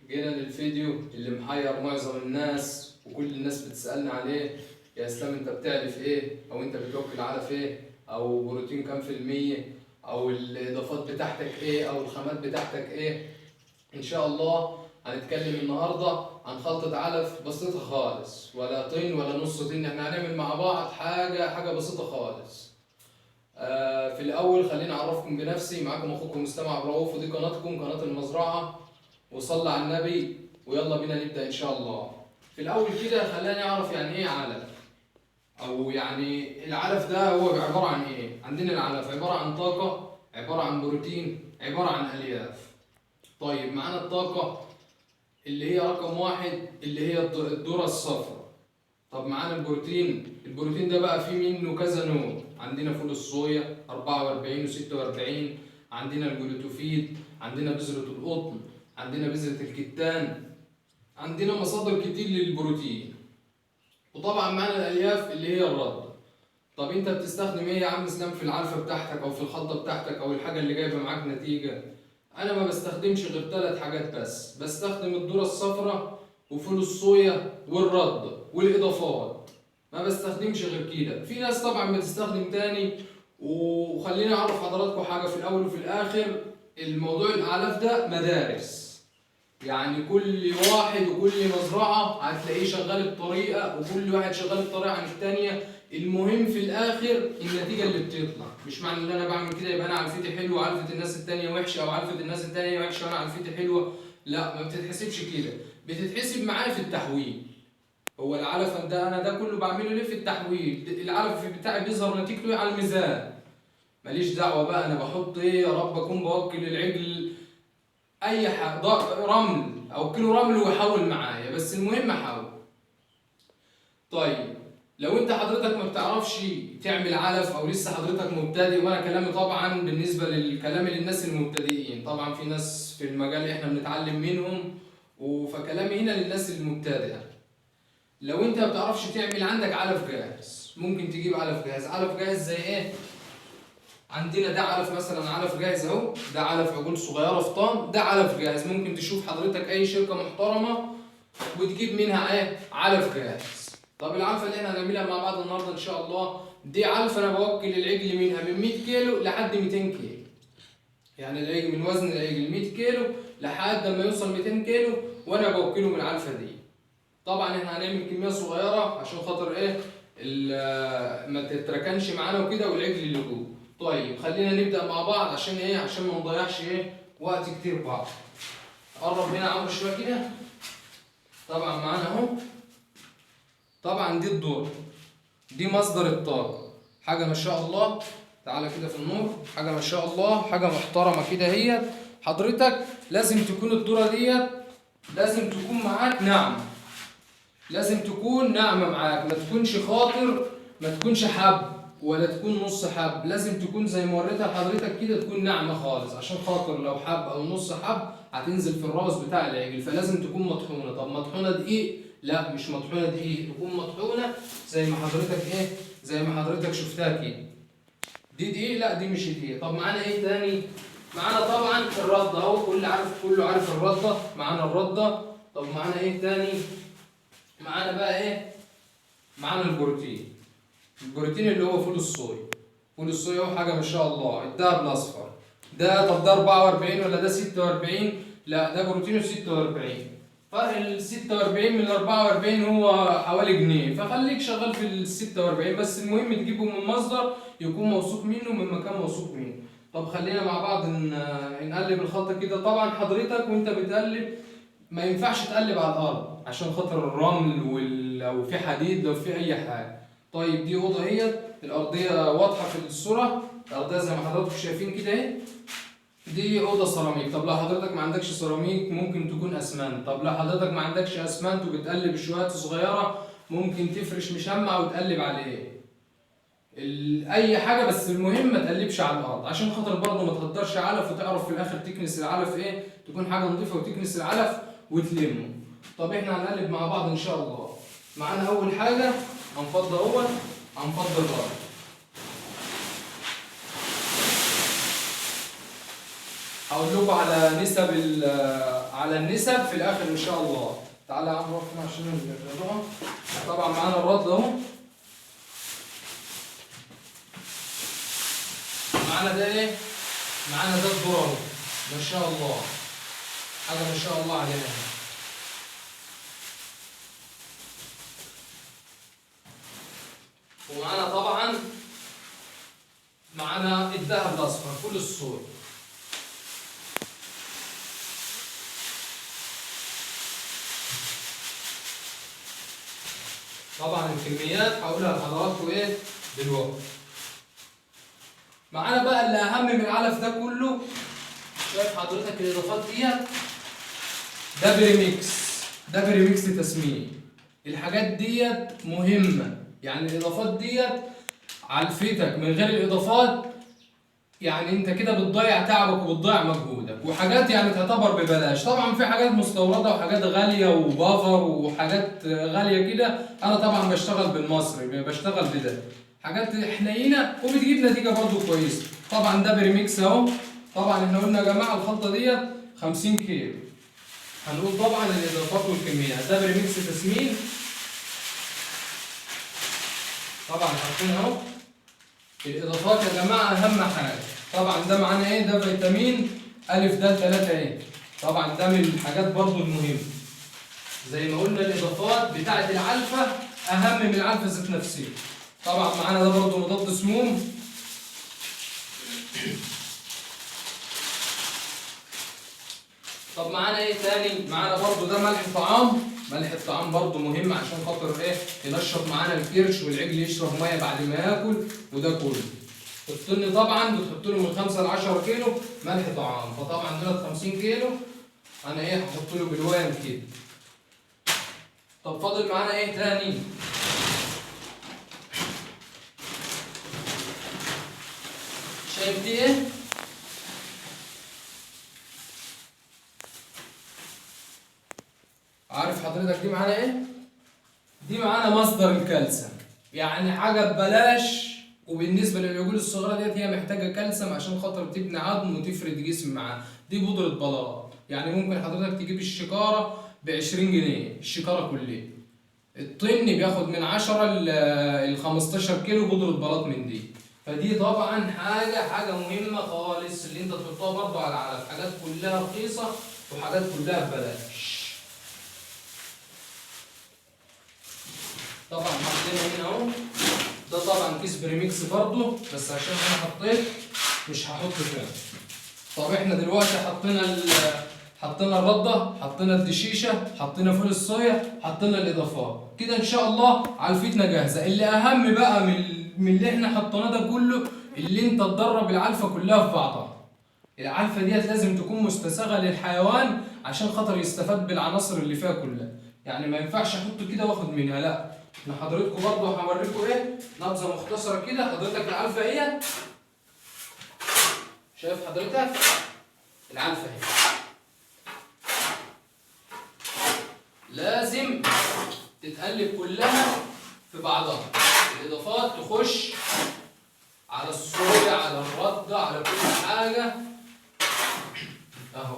جينا للفيديو اللي محير معظم الناس وكل الناس بتسألنا عليه. يا اسلام انت بتعرف ايه؟ او انت بتوكل علف ايه؟ او بروتين كام في المية؟ او الاضافات بتاعتك ايه؟ او الخامات بتاعتك ايه؟ ان شاء الله هنتكلم النهارده عن خلطة علف بسيطة خالص، ولا طين ولا نص طين. احنا هنعمل مع بعض حاجة بسيطة خالص. في الاول خليني اعرفكم بنفسي. معاكم اخوكم مستمع عبد الرؤوف، ودي قناتكم قناة المزرعة. وصلى على النبي ويلا بينا نبدأ إن شاء الله. في الأول كده خلينا نعرف يعني إيه علف، أو يعني العلف ده هو عبارة عن إيه؟ عندنا العلف عبارة عن طاقة، عبارة عن بروتين، عبارة عن ألياف. طيب معانا الطاقة اللي هي رقم واحد اللي هي الذرة الصفراء. طب معانا البروتين ده بقى فيه منه كذا نوع. عندنا فول الصويا 44 و46، عندنا الجلوتوفيد، عندنا بذرة القطن، عندنا بذرة الكتان، عندنا مصادر كتير للبروتين. وطبعا معانا الالياف اللي هي الرده. طب انت بتستخدم ايه يا عم اسلام في العلفه بتاعتك او في الخلطه بتاعتك او الحاجه اللي جايبه معاك نتيجه؟ انا ما بستخدمش غير 3 حاجات بس. بستخدم الذره الصفراء وفول الصويا والرده والاضافات، ما بستخدمش غير كده. في ناس طبعا بتستخدم تاني. وخليني اعرف حضراتكم حاجه في الاول وفي الاخر، الموضوع الاعلاف ده مدارس. يعني كل واحد وكل مزرعة هتلاقيه شغال بطريقة، وكل واحد شغال بطريقة عن التانية. المهم في الآخر النتيجة اللي بتطلع. مش معنى إن أنا بعمل كده يبقى أنا علفتي حلوة وعلفة الناس التانية وحشة، أو علفة الناس التانية وحشة وأنا علفتي حلوة. لا، ما بتتحسبش كده. بتتحسب معايا في التحويل. هو العلف ده أنا ده كله بعمله ليه في التحويل؟ العلف بتاعي بيظهر نتيجته إيه على الميزان. ماليش دعوة بقى أنا بحط إيه. يا رب أكون بوكل العجل اي حاجه، رمل او كيلو رمل ويحول معايا، بس المهم احول. طيب لو انت حضرتك ما بتعرفش تعمل علف او لسه حضرتك مبتدئ، وانا كلامي طبعا بالنسبه للكلام للناس المبتدئين، طبعا في ناس في المجال احنا بنتعلم منهم، فكلامي هنا للناس المبتدئه. لو انت ما بتعرفش تعمل، عندك علف جاهز، ممكن تجيب علف جاهز. علف جاهز زي ايه؟ عندنا ده علف مثلا، علف جاهز اهو. ده علف عجول صغيره في طن، ده علف جاهز. ممكن تشوف حضرتك اي شركه محترمه وتجيب منها ايه؟ علف جاهز. طب العلفه اللي احنا هنعملها مع بعض النهارده ان شاء الله، دي علفه انا بوكل العجل منها من 100 كيلو لحد 200 كيلو. يعني العجل من وزن العجل 100 كيلو لحد ما يوصل 200 كيلو، وانا بوكله من العلفه دي. طبعا احنا هنعمل كميه صغيره عشان خاطر ايه؟ ما تتركنش معانا وكده والعجل اللي جوه. طيب خلينا نبدأ مع بعض عشان ايه؟ عشان ما نضيعش ايه؟ وقت كتير بعض. قرب هنا عمرو شويه كده. طبعا معانا اهو. طبعا دي الذرة، دي مصدر الطاقة. حاجة ما شاء الله. تعالى كده في النور. حاجة ما شاء الله، حاجة محترمة كده. هي حضرتك لازم تكون الذرة ديت لازم تكون معاك ناعمة. لازم تكون ناعمة معاك، ما تكونش خاطر، ما تكونش حب ولا تكون نص حب. لازم تكون زي ما وريتها لحضرتك كده، تكون ناعمة خالص، عشان خاطر لو حب او نص حب هتنزل في الراس بتاع العجل. فلازم تكون مطحونة. طب مطحونة دقيق؟ لا، مش مطحونة دقيق، تكون مطحونة زي ما حضرتك ايه؟ زي ما حضرتك شفتها كده. دي دقيق؟ لا دي مش دقيق. طب معانا ايه تاني؟ معانا طبعا الردة اهو. كله عارف الردة. معانا الردة. طب معانا ايه تاني؟ معانا بقى ايه؟ معانا البروتين. البروتين اللي هو فول الصويا. فول الصويا هو حاجه ما شاء الله. الدهب الاصفر ده، طب ده 44 ولا ده 46؟ لا ده بروتينه 46. فرق ال 46 من ال 44 هو حوالي جنيه. فخليك شغال في ال 46 بس. المهم تجيبه من مصدر يكون موثوق منه، من مكان موثوق منه. طب خلينا مع بعض نقلب الخلطه كده. طبعا حضرتك وانت بتقلب ما ينفعش تقلب على الارض عشان خاطر الرمل، لو في حديد، لو في اي حاجه. طيب دي اوضه اهي، الارضيه واضحه في الصوره. الارضيه زي ما حضراتكم شايفين كده اهي. دي اوضه سيراميك. طب لو حضرتك ما عندكش سيراميك ممكن تكون اسمنت. طب لو حضرتك ما عندكش اسمنت وبتقلب شويات صغيره، ممكن تفرش مشمع وتقلب عليه. اي حاجه، بس المهم ما تقلبش على الارض عشان خاطر برضه ما تهدرش علف وتعرف في الاخر تكنس العلف ايه. تكون حاجه نظيفه وتكنس العلف وتلمه. طب احنا هنقلب مع بعض ان شاء الله. معانا اول حاجه هنفض اهوت، هنفض الرد. هقول لكم على نسب على النسب في الاخر ان شاء الله. تعالى يا عم نروح هنا عشان الاضاءه. طبعا معانا الرد اهو، معانا ده ايه؟ معانا ده الذره اهو، ما شاء الله، حاجه ما شاء الله عليها. ومعانا طبعا معانا الذهب الاصفر كل الصور. طبعا الكميات هقولها لحضراتكم ايه دلوقتي. معانا بقى اللي اهم من العلف ده كله، شايف حضرتك الاضافات ديت؟ ده بريميكس، ده بريميكس تسمين. الحاجات ديت مهمه، يعني الاضافات ديت علفتك، من غير الاضافات يعني انت كده بتضيع تعبك وبتضيع مجهودك، وحاجات يعني تعتبر ببلاش. طبعا في حاجات مستورده وحاجات غاليه وبافر وحاجات غاليه كده، انا طبعا بشتغل بالمصري، بشتغل بده حاجات حنينه وبتجيب نتيجه برده كويسه. طبعا ده بريميكس اهو. طبعا احنا قلنا يا جماعه الخلطه ديت 50 كيلو. هنقول طبعا الاضافات والكميات. ده بريميكس تسمين، طبعا حاطين اهو. الاضافات يا جماعه اهم حاجه. طبعا ده معانا ايه؟ ده فيتامين الف د 3 ايه. طبعا ده من الحاجات برضو المهمه. زي ما قلنا الاضافات بتاعه العلفه اهم من العلفه ذات نفسها. طبعا معانا ده برضو مضاد سموم. طب معانا ايه تاني؟ معانا برضو ده ملح طعام. ملح الطعام برضو مهم عشان خاطر ايه؟ ينشط معانا الكرش والعجل يشرب ميه بعد ما ياكل وده كله. الطن طبعا بتحط له من 5 ل 10 كيلو ملح طعام، فطبعا دول 50 كيلو انا ايه هحط له بالوام كده. طب فاضل معانا ايه تاني؟ شايف دي ايه؟ عارف حضرتك دي معانا ايه؟ دي معانا مصدر الكالسيوم، يعني حاجه ببلاش. وبالنسبه للعجول الصغيره ديت هي محتاجه كالسيوم عشان خاطر تبني عظم وتفرد جسم معاه. دي بودره بلاط، يعني ممكن حضرتك تجيب الشكاره ب 20 جنيه الشكاره كلها. الطن بياخد من 10 ل 15 كيلو بودره بلاط من دي. فدي طبعا حاجه مهمه خالص اللي انت تحطها برضه على العلف. حاجات كلها رخيصه وحاجات كلها ببلاش. طبعا حطينا هنا اهو. ده طبعا كيس بريميكس برضه، بس عشان انا حطيت مش هحط تاني. طب احنا دلوقتي حطينا الرده، حطينا الدشيشه، حطينا فول الصويا، حطينا الاضافات كده ان شاء الله علفتنا جاهزه. اللي اهم بقى من اللي احنا حطيناه ده كله، اللي انت تدرب العلفه كلها في بعضها. العلفه ديت لازم تكون مستساغه للحيوان عشان خاطر يستفاد بالعناصر اللي فيها كلها. يعني ما ينفعش احط كده واخد منها، لا. احنا حضرتكم برضه هوريكم ايه نبذه مختصره كده. حضرتك العلفه اهي، شايف حضرتك العلفه اهي. لازم تتقلب كلها في بعضها. الاضافات تخش على الصويا على الرده على كل حاجه اهو.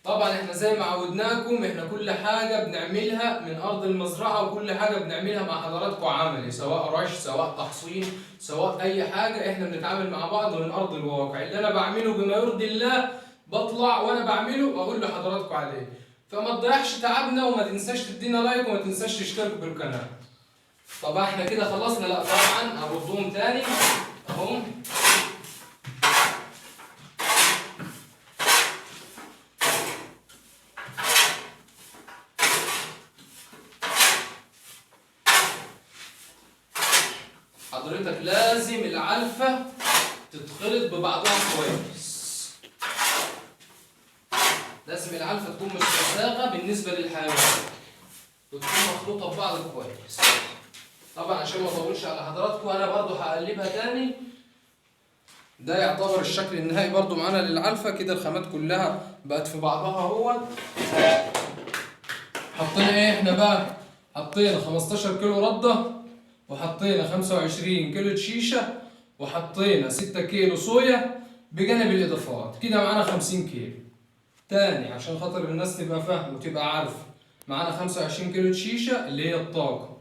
طبعا احنا زي ما عودناكم، احنا كل حاجه بنعملها من ارض المزرعه، وكل حاجه بنعملها مع حضراتكم عملي، سواء رش سواء تحصين سواء اي حاجه. احنا بنتعامل مع بعض من ارض الواقع. اللي انا بعمله بما يرضي الله بطلع وانا بعمله واقول لحضراتكم عليه. فما تضيعش تعبنا، وما تنساش تدينا لايك، وما تنساش تشترك بالقناه. طبعا احنا كده خلصنا؟ لا طبعا هردهم تاني اهو. حضرتك لازم العلفة تتخلط ببعضها كويس. لازم العلفة تكون مستساغة بالنسبة للحيوان، وتكون مخلوطة ببعض كويس. طبعا عشان ما اطولش على حضراتكم انا برضو هقلبها تاني. ده يعتبر الشكل النهائي برضو معانا للعلفة كده. الخامات كلها بقت في بعضها اهو. حطينا ايه احنا بقى؟ حطينا 15 كيلو ردة، وحطينا 25 كيلو شيشة، وحطينا 6 كيلو صويا، بجانب الاضافات. كده معانا 50 كيلو. تاني عشان خاطر الناس تبقى فاهمه وتبقى عارفه، معانا 25 كيلو شيشه اللي هي الطاقه،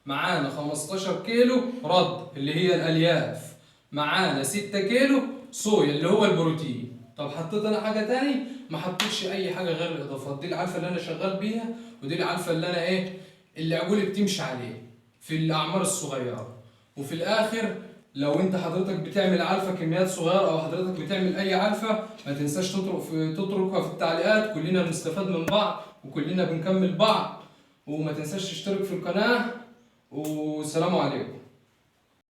معانا 15 كيلو رد اللي هي الالياف، معانا 6 كيلو صويا اللي هو البروتين. طب حطيت انا حاجه تاني؟ ما حطيتش اي حاجه غير الاضافات دي. العلفه اللي انا شغال بيها، ودي العلفه اللي انا اللي عقولي بتمشي عليه في الاعمار الصغيره. وفي الاخر لو انت حضرتك بتعمل علفه كميات صغيره او حضرتك بتعمل اي علفه، ما تنساش تتركها في التعليقات. كلنا بنستفاد من بعض وكلنا بنكمل بعض. وما تنساش تشترك في القناه. والسلام عليكم.